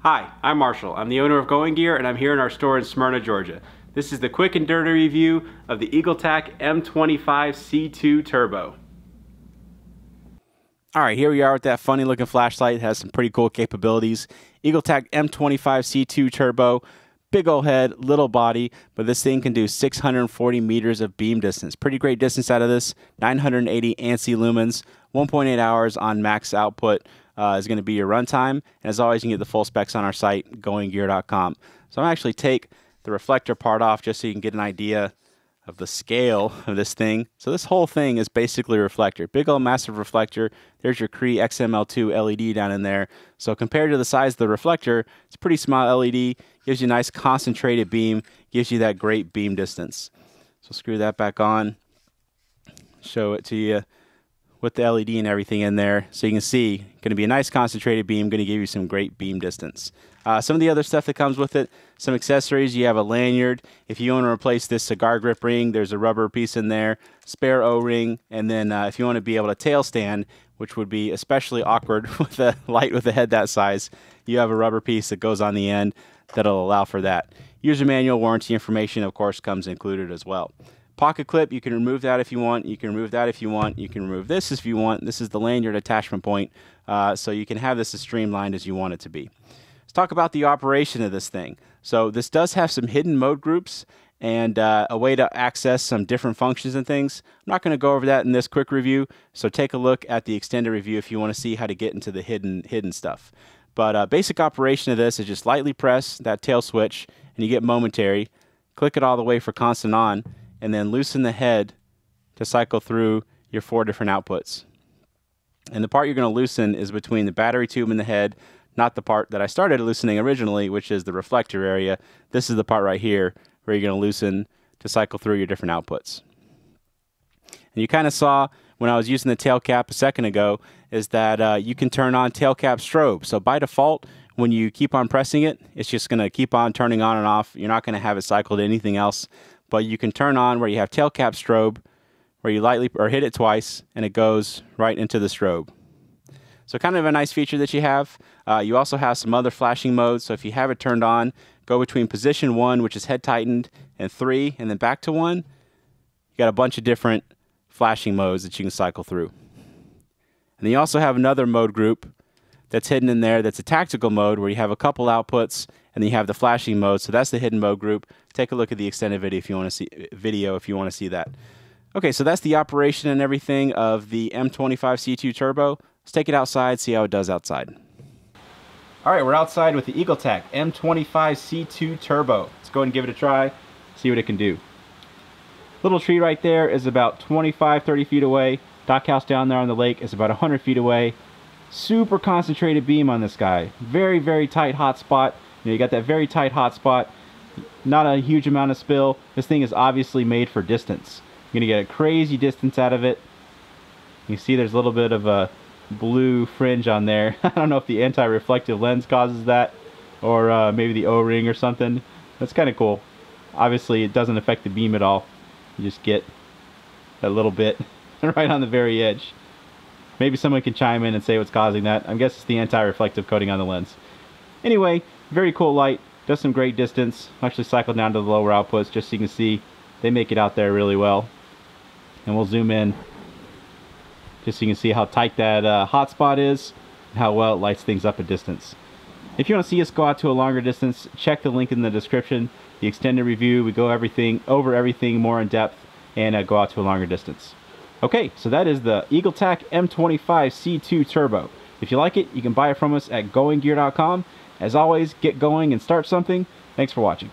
Hi, I'm Marshall. I'm the owner of Going Gear and I'm here in our store in Smyrna, Georgia. This is the quick and dirty review of the Eagletac M25C2 Turbo. Alright, here we are with that funny looking flashlight. It has some pretty cool capabilities. Eagletac M25C2 Turbo. Big old head, little body, but this thing can do 640 meters of beam distance. Pretty great distance out of this. 980 ANSI lumens, 1.8 hours on max output is going to be your runtime. And as always, you can get the full specs on our site, goinggear.com. So I'm going to actually take the reflector part off just so you can get an idea of the scale of this thing. So this whole thing is basically a reflector. Big old massive reflector. There's your Cree XML2 LED down in there. So compared to the size of the reflector, it's a pretty small LED. Gives you a nice concentrated beam. Gives you that great beam distance. So screw that back on. Show it to you with the LED and everything in there. So you can see, going to be a nice concentrated beam. Going to give you some great beam distance. Some of the other stuff that comes with it, some accessories. You have a lanyard. If you want to replace this cigar grip ring, there's a rubber piece in there, spare O-ring, and then if you want to be able to tail stand, which would be especially awkward with a light with a head that size, you have a rubber piece that goes on the end that'll allow for that. User manual, warranty information, of course, comes included as well. Pocket clip, you can remove that if you want. You can remove that if you want. You can remove this if you want. This is the lanyard attachment point, so you can have this as streamlined as you want it to be. Let's talk about the operation of this thing. So this does have some hidden mode groups and a way to access some different functions and things. I'm not going to go over that in this quick review, so take a look at the extended review if you want to see how to get into the hidden stuff. But basic operation of this is just lightly press that tail switch and you get momentary. Click it all the way for constant on and then loosen the head to cycle through your 4 different outputs. And the part you're going to loosen is between the battery tube and the head, not the part that I started loosening originally, which is the reflector area. This is the part right here where you're going to loosen to cycle through your different outputs. And you kind of saw when I was using the tail cap a second ago is that you can turn on tail cap strobe. So by default, when you keep on pressing it, it's just going to keep on turning on and off. You're not going to have it cycle to anything else. But you can turn on where you have tail cap strobe, where you lightly or hit it twice, and it goes right into the strobe. So kind of a nice feature that you have. You also have some other flashing modes. So if you have it turned on, go between position 1, which is head tightened, and 3, and then back to 1. You got a bunch of different flashing modes that you can cycle through. And then you also have another mode group that's hidden in there that's a tactical mode where you have a couple outputs and then you have the flashing mode. So that's the hidden mode group. Take a look at the extended video if you want to see that. Okay, so that's the operation and everything of the M25C2 Turbo. Let's take it outside, see how it does outside. All right, we're outside with the Eagletac M25C2 Turbo. Let's go ahead and give it a try, see what it can do. Little tree right there is about 25-30 feet away. Dock house down there on the lake is about 100 feet away. Super concentrated beam on this guy. Very, very tight hot spot. You got that very tight hot spot. Not a huge amount of spill. This thing is obviously made for distance. You're going to get a crazy distance out of it. You see there's a little bit of a blue fringe on there. I don't know if the anti-reflective lens causes that or maybe the O-ring or something. That's kind of cool. Obviously it doesn't affect the beam at all. You just get that little bit right on the very edge. Maybe someone can chime in and say what's causing that. I guess it's the anti-reflective coating on the lens. Anyway, very cool light. Does some great distance. Actually cycle down to the lower outputs just so you can see they make it out there really well. And we'll zoom in just so you can see how tight that hot spot is and how well it lights things up at distance. If you want to see us go out to a longer distance, check the link in the description. The extended review, we go over everything more in depth and go out to a longer distance. Okay, so that is the Eagletac M25C2 Turbo. If you like it, you can buy it from us at goinggear.com. As always, get going and start something. Thanks for watching.